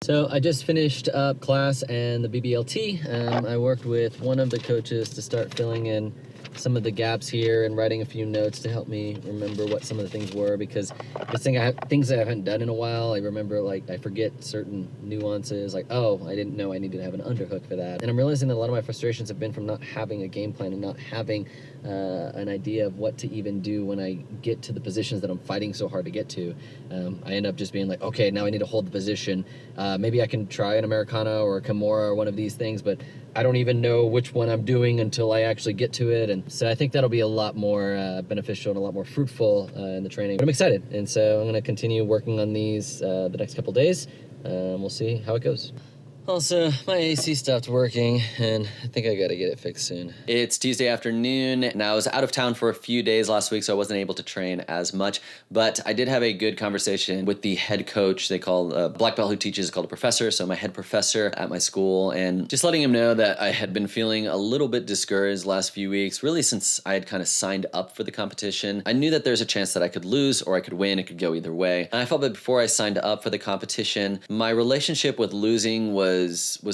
So I just finished up class and the BBLT. I worked with one of the coaches to start filling in some of the gaps here and writing a few notes to help me remember what some of the things were, because this thing things that I haven't done in a while. I remember, like, I forget certain nuances, like, oh, I didn't know I needed to have an underhook for that. And I'm realizing that a lot of my frustrations have been from not having a game plan and not having an idea of what to even do when I get to the positions that I'm fighting so hard to get to. I end up just being like, okay, now I need to hold the position. Maybe I can try an Americana or a Kimura or one of these things, but I don't even know which one I'm doing until I actually get to it. And so I think that'll be a lot more beneficial and a lot more fruitful in the training. But I'm excited. And so I'm going to continue working on these the next couple days. We'll see how it goes. Also, my AC stopped working, and I think I gotta get it fixed soon. It's Tuesday afternoon, and I was out of town for a few days last week, so I wasn't able to train as much, but I did have a good conversation with the head coach. They call black belt who teaches is called a professor, so my head professor at my school, and just letting him know that I had been feeling a little bit discouraged last few weeks, really since I had kind of signed up for the competition. I knew that there's a chance that I could lose or I could win. It could go either way. And I felt that before I signed up for the competition, my relationship with losing was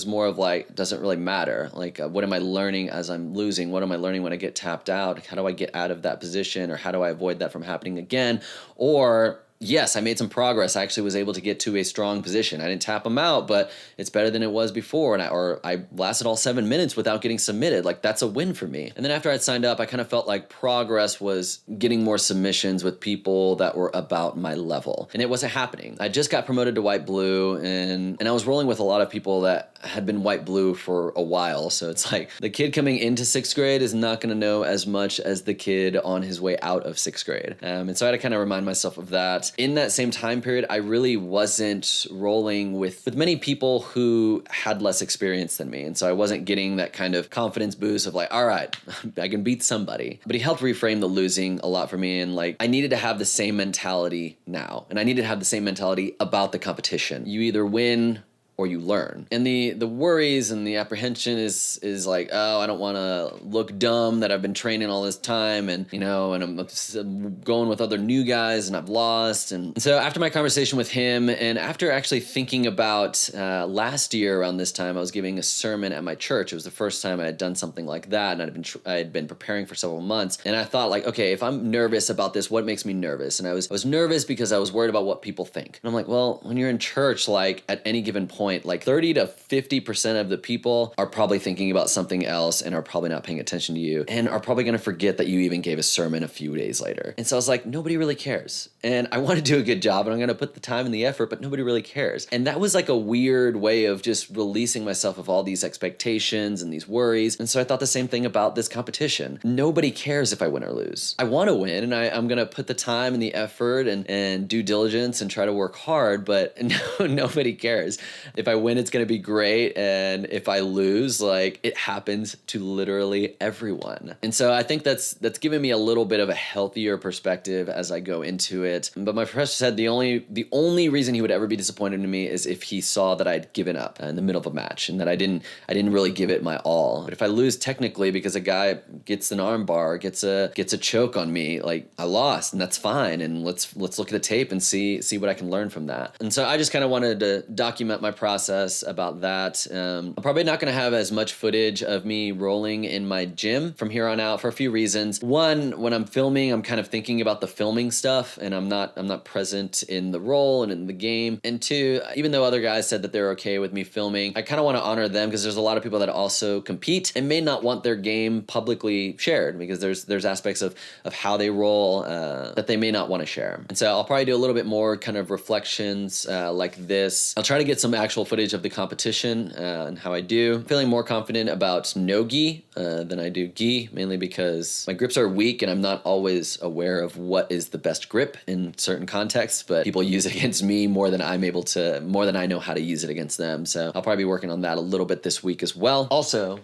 more of like, doesn't really matter. Like, what am I learning as I'm losing? What am I learning when I get tapped out? How do I get out of that position, or how do I avoid that from happening again? Or, yes, I made some progress. I actually was able to get to a strong position. I didn't tap him out, but it's better than it was before. And I lasted all 7 minutes without getting submitted. Like, that's a win for me. And then after I'd signed up, I kind of felt like progress was getting more submissions with people that were about my level. And it wasn't happening. I just got promoted to white blue, and I was rolling with a lot of people that had been white blue for a while. So it's like the kid coming into 6th grade is not going to know as much as the kid on his way out of 6th grade. And so I had to kind of remind myself of that. In that same time period, I really wasn't rolling with many people who had less experience than me. And so I wasn't getting that kind of confidence boost of like, all right, I can beat somebody. But he helped reframe the losing a lot for me. And like, I needed to have the same mentality now. And I needed to have the same mentality about the competition. You either win or you learn. And the worries and the apprehension is like, oh, I don't want to look dumb that I've been training all this time, and and I'm going with other new guys and I've lost. And so after my conversation with him, and after actually thinking about last year around this time, I was giving a sermon at my church. It was the first time I had done something like that, and I had been preparing for several months. And I thought, like, okay, if I'm nervous about this, what makes me nervous? And I was nervous because I was worried about what people think. And I'm like, well, when you're in church, like at any given point, like 30 to 50% of the people are probably thinking about something else and are probably not paying attention to you, and are probably going to forget that you even gave a sermon a few days later. And so I was like, nobody really cares. And I want to do a good job, and I'm going to put the time and the effort, but nobody really cares. And that was like a weird way of just releasing myself of all these expectations and these worries. And so I thought the same thing about this competition. Nobody cares if I win or lose. I want to win, and I'm going to put the time and the effort and due diligence and try to work hard, but nobody cares. If I win, it's going to be great. And if I lose, like, it happens to literally everyone. And so I think that's given me a little bit of a healthier perspective as I go into it. But my professor said the only reason he would ever be disappointed in me is if he saw that I'd given up in the middle of a match and that I didn't really give it my all. But if I lose technically because a guy gets an arm bar, gets a choke on me, like, I lost, and that's fine. And let's look at the tape and see what I can learn from that. And so I just kind of wanted to document my process about that. I'm probably not going to have as much footage of me rolling in my gym from here on out for a few reasons. One, when I'm filming, I'm kind of thinking about the filming stuff, and I'm not present in the role and in the game. And two, even though other guys said that they're okay with me filming, I kind of want to honor them, because there's a lot of people that also compete and may not want their game publicly shared, because there's aspects of how they roll that they may not want to share. And so I'll probably do a little bit more kind of reflections like this. I'll try to get some actual footage of the competition and how I do. I'm feeling more confident about no gi than I do gi, mainly because my grips are weak and I'm not always aware of what is the best grip in certain contexts, but people use it against me more than I know how to use it against them. So I'll probably be working on that a little bit this week as well. Also,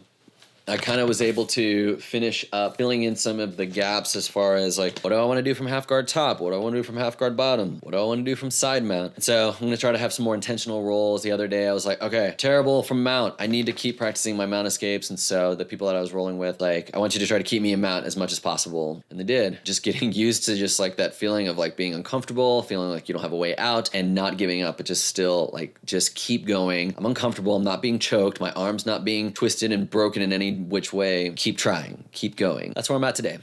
I kind of was able to finish up filling in some of the gaps as far as like, what do I want to do from half guard top? What do I want to do from half guard bottom? What do I want to do from side mount? And so I'm going to try to have some more intentional rolls. The other day I was like, okay, terrible from mount. I need to keep practicing my mount escapes. And so the people that I was rolling with, like, I want you to try to keep me in mount as much as possible. And they did. Just getting used to just like that feeling of like being uncomfortable, feeling like you don't have a way out and not giving up, but just still like, just keep going. I'm uncomfortable. I'm not being choked. My arm's not being twisted and broken in any which way. Keep trying. Keep going. That's where I'm at today.